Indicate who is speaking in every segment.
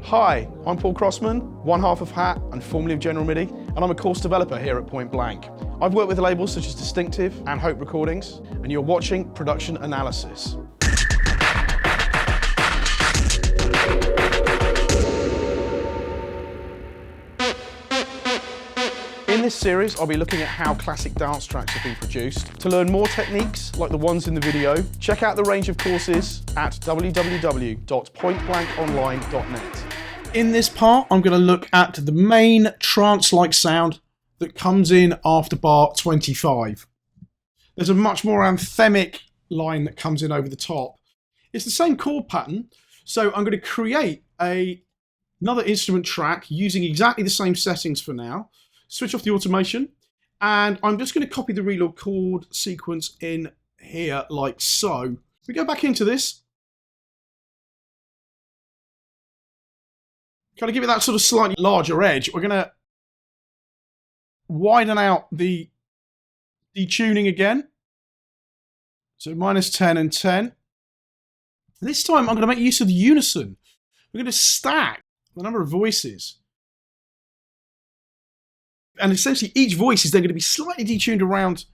Speaker 1: Hi, I'm Paul Crossman, one half of HAT and formerly of General MIDI, and I'm a course developer here at Point Blank. I've worked with labels such as Distinctive and Hope Recordings, and you're watching Production Analysis. In this series, I'll be looking at how classic dance tracks have been produced. To learn more techniques like the ones in the video, check out the range of courses at www.pointblankonline.net. In this part, I'm going to look at the main trance-like sound that comes in after bar 25. There's a much more anthemic line that comes in over the top. It's the same chord pattern, so I'm going to create another instrument track using exactly the same settings for now. Switch off the automation, and I'm just going to copy the reload chord sequence in here like so. We go back into this. Kind of give it that sort of slightly larger edge. We're going to widen out the detuning again. So -10 and 10. This time I'm going to make use of the unison. We're going to stack the number of voices. And essentially each voice is then going to be slightly detuned around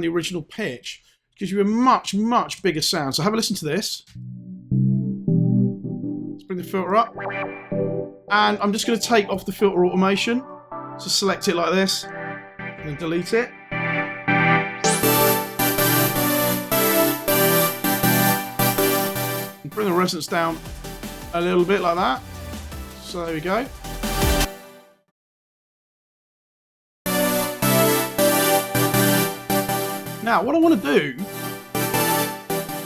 Speaker 1: the original pitch. It gives you a much, much bigger sound. So have a listen to this. Let's bring the filter up. And I'm just going to take off the filter automation. So select it like this. And then delete it. And bring the resonance down a little bit like that. So there we go. Now, what I want to do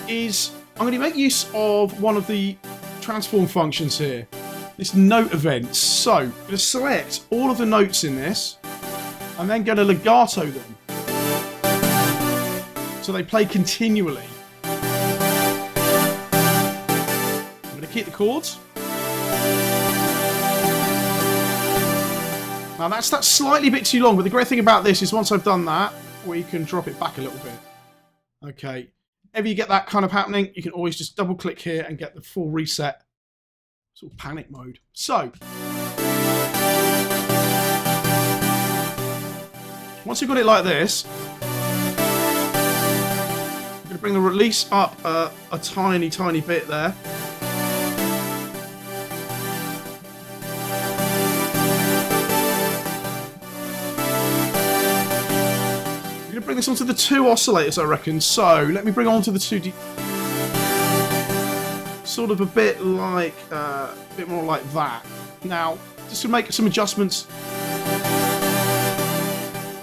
Speaker 1: is I'm going to make use of one of the transform functions here, this note event. So I'm going to select all of the notes in this and then going to legato them so they play continually. I'm going to keep the chords. Now that's slightly a bit too long, but the great thing about this is once I've done that, we can drop it back a little bit. Okay, if you get that kind of happening, you can always just double click here and get the full reset, sort of panic mode. So, once you've got it like this, I'm going to bring the release up a tiny, tiny bit there. Bring this onto the two oscillators, I reckon. So let me bring on to the two sort of a bit like a bit more like that. Now, just to make some adjustments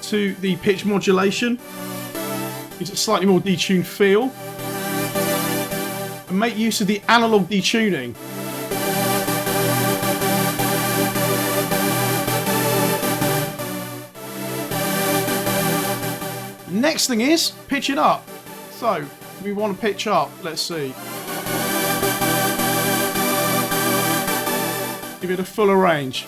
Speaker 1: to the pitch modulation, gives it a slightly more detuned feel, and make use of the analog detuning. Next thing is pitch it up. So we want to pitch up. Let's see. Give it a fuller range.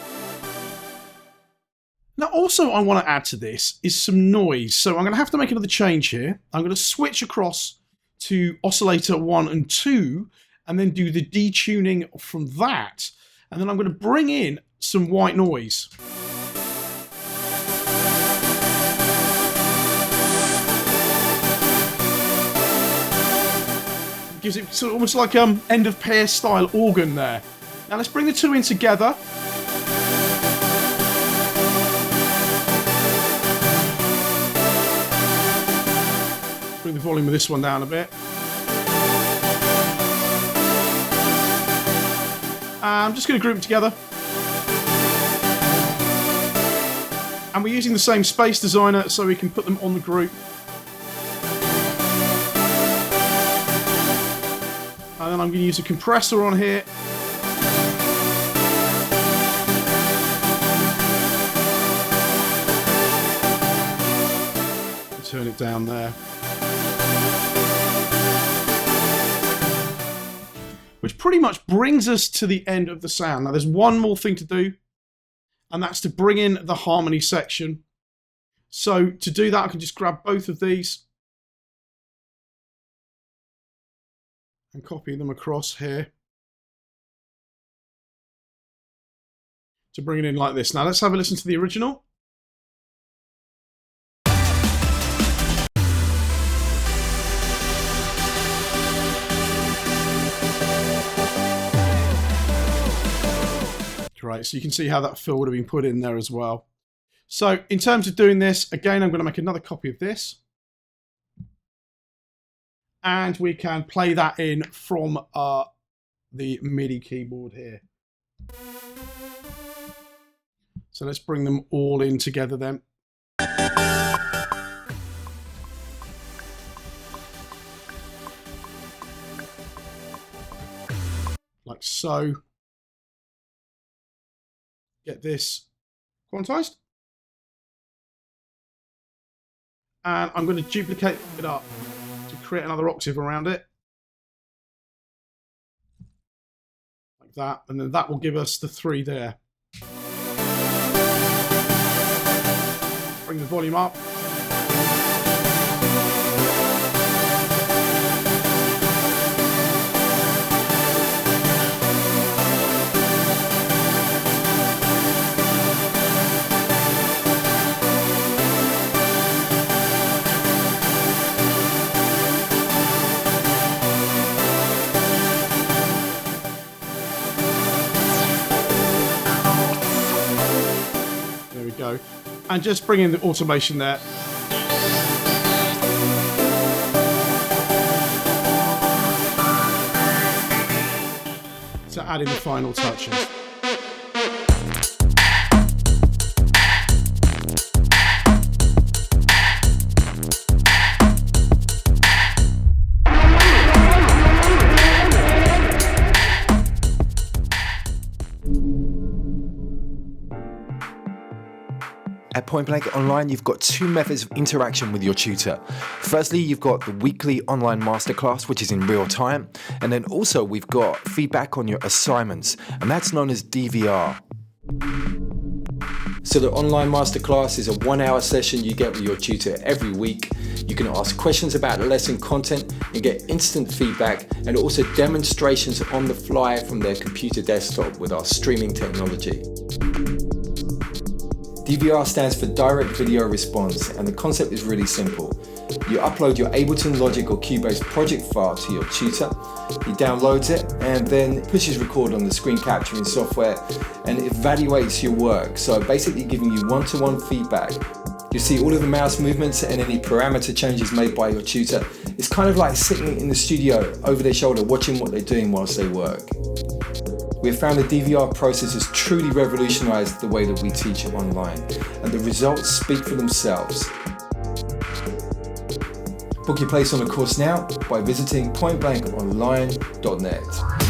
Speaker 1: Now also I want to add to this is some noise. So I'm going to have to make another change here. I'm going to switch across to oscillator 1 and 2 and then do the detuning from that. And then I'm going to bring in some white noise. Gives it sort of almost like end of pair style organ there. Now let's bring the two in together. Bring the volume of this one down a bit. I'm just going to group them together. And we're using the same space designer so we can put them on the group. And then I'm going to use a compressor on here. Turn it down there. Which pretty much brings us to the end of the sound. Now there's one more thing to do, and that's to bring in the harmony section. So to do that, I can just grab both of these and copy them across here. to bring it in like this. Now let's have a listen to the original. Great, so you can see how that fill would have been put in there as well. So in terms of doing this, again, I'm going to make another copy of this. And we can play that in from the MIDI keyboard here. So let's bring them all in together then. Like so. Get this quantized. And I'm going to duplicate it up to create another octave around it. Like that. And then that will give us the 3 there. Bring the volume up. Go and just bring in the automation there. To add in the final touches.
Speaker 2: At Point Blank Online, you've got 2 methods of interaction with your tutor. Firstly, you've got the weekly online masterclass, which is in real time. And then also we've got feedback on your assignments, and that's known as DVR. So the online masterclass is a 1-hour session you get with your tutor every week. You can ask questions about the lesson content and get instant feedback, and also demonstrations on the fly from their computer desktop with our streaming technology. DVR stands for Direct Video Response, and the concept is really simple. You upload your Ableton Logic or Cubase project file to your tutor, he downloads it and then pushes record on the screen capturing software and evaluates your work, so basically giving you one-to-one feedback. You see all of the mouse movements and any parameter changes made by your tutor. It's kind of like sitting in the studio over their shoulder watching what they're doing whilst they work. We have found the DVR process has truly revolutionized the way that we teach online, and the results speak for themselves. Book your place on a course now by visiting pointblankonline.net.